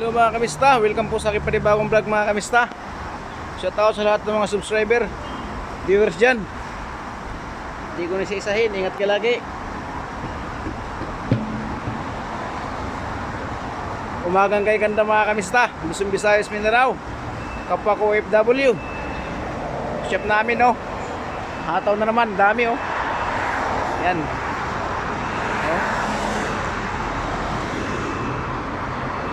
Hello mga kamista, welcome po sa aking panibagong vlog mga kamista. Shoutout sa lahat ng mga subscriber, viewers dyan. Hindi ko nisa-isahin, ingat ka lagi. Umagang kay ganda mga kamista, Luzon, Visayas, Mindanao. Kapwa ko OFW. Chef namin oh. Hataw na naman, dami oh. Yan. Oh.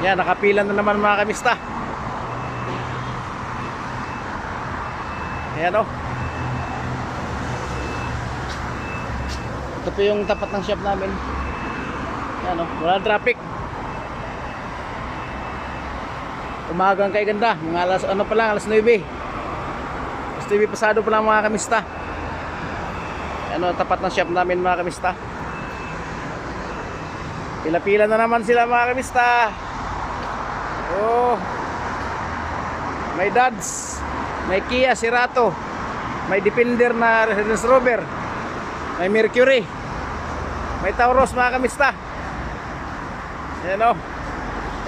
Yan, nakapila na naman mga kamista. Ayan o. Ito po yung tapat ng shop namin. Ayan o, wala traffic. Umagang kay ganda. Mga alas, ano pa lang, alas 9. Alas 9 pasado pa lang mga kamista. Ayan o, tapat ng shop namin mga kamista. Pila-pila na naman sila mga kamista. Oh, may Dodge, may Kia Cerato, may Defender na Range Rover, may Mercury, may Taurus mga kamista. Yan o.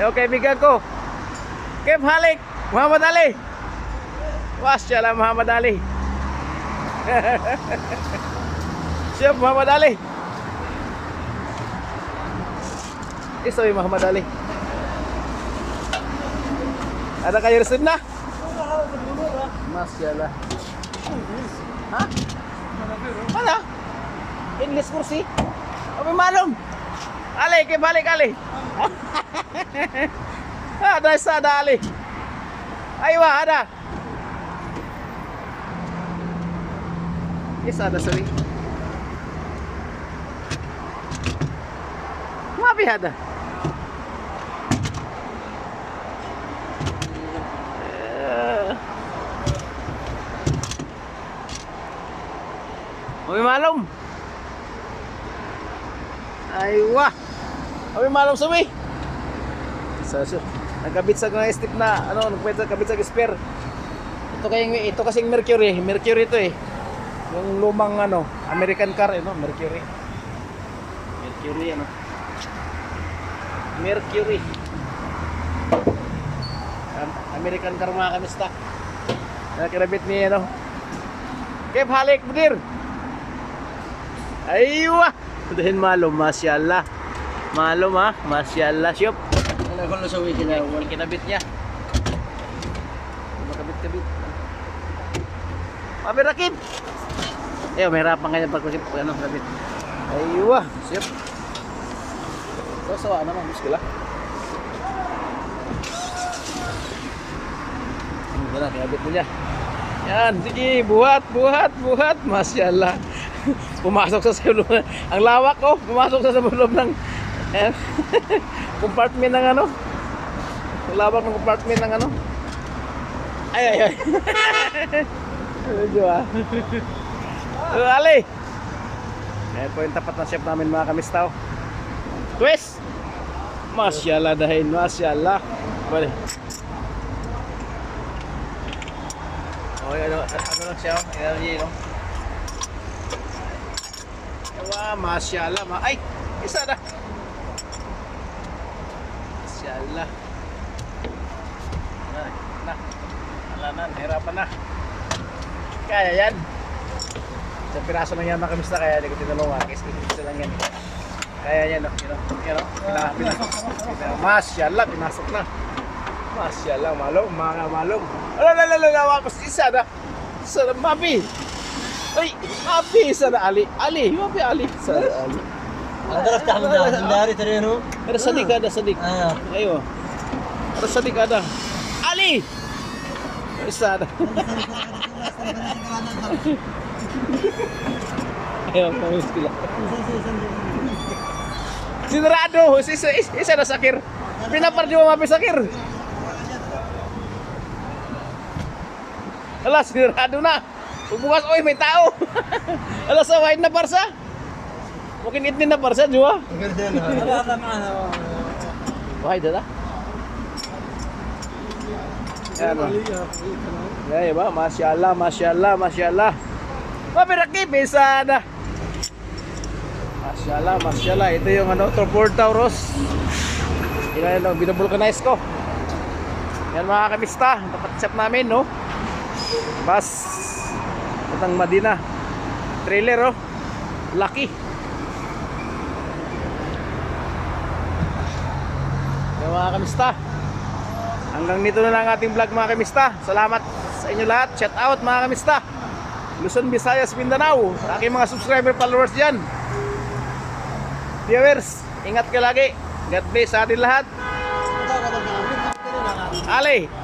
Yung kaibigan ko Kev Halik, Muhammad Ali. Wasyala Muhammad Ali. Siya Muhammad Ali. Isoy Muhammad Ali. Ada kayo resim na? Masyaallah. Ha? Mana? English kursi? Apa malum? Ali, ke balik Ali. Ada sada Ali. Aywa, ada. Yes, ada sorry. Mapi ada. Oy malum. Aywa. Oy malum suwi. So, nagkabit sa mga step na ano, nagkabit sa spare. Ito kasing Mercury ito eh. Yung lumang ano, American car ano, Mercury ano. Mercury. American car mga kamista. Nakirabit ni ano. Kev Halik Budir. Aywa. Dahil malum, masyaallah. Malum ha, masyaallah shop. Ano ko na sa weekend na wal kinabit niya. Makabit-kabit. Abi rakib. May harapan kanya pag ano kabit. Aywa, shop. So ano naman muskila. Wala kinabit niya. Yan, sige, buhat, masyaallah. Pumasok sa loob. Ang lawak ko, pumasok sa loob ng compartment ng ano. Ang lawak ng compartment ng ano. Ay. Medyo Ali. Ayan po yung tapat ng chef namin mga kamistaw. Twist. Masyaallah dahil, masyaallah. Bali. Oh, ano lang siya, energy, no? Wah, masyaallah, ay, isa na. Masyaallah. Na, hirapan na. Kaya yan. Isang piraso lang yan mga kamista, kaya hindi ko tinulungan. Isa lang yan. Kaya yan, no? Masyaallah, pinasok na. Masyaallah, malong, mga malong. Alala, isa na. Isa na, mapi. Ay, mapi, isa na, Ali. Mapi, Ali. Isa na, Ali. Adalah tahun dari terino. Ada sadik. Ayo. Ada sadik ada. Ali. Isa na. Ayo, mamis kila. Sinarado, isa na sakir. Pinapar juga mapi sakir. Alas, sinarado na. Bukas, oy, may tao. Alas, wine na parsa. Mungkin itin na parsa juga. Wah, dah. Ya, ba, masyaallah. Mapiraki bisa na. Masyaallah. Ito yung ano, Ford Taurus. Binubulkanize ko. Yan mga kamista, tapat shop namin, no? Bus patang Madina. Trailer, oh. Lucky. Yan mga kamista. Hanggang dito na lang ating vlog mga kamista. Salamat sa inyo lahat. Shout out mga kamista. Luzon, Visayas, Mindanao. Sa aking mga subscriber followers dyan. Viewers, ingat ka lagi. God bless sa atin lahat. Ali.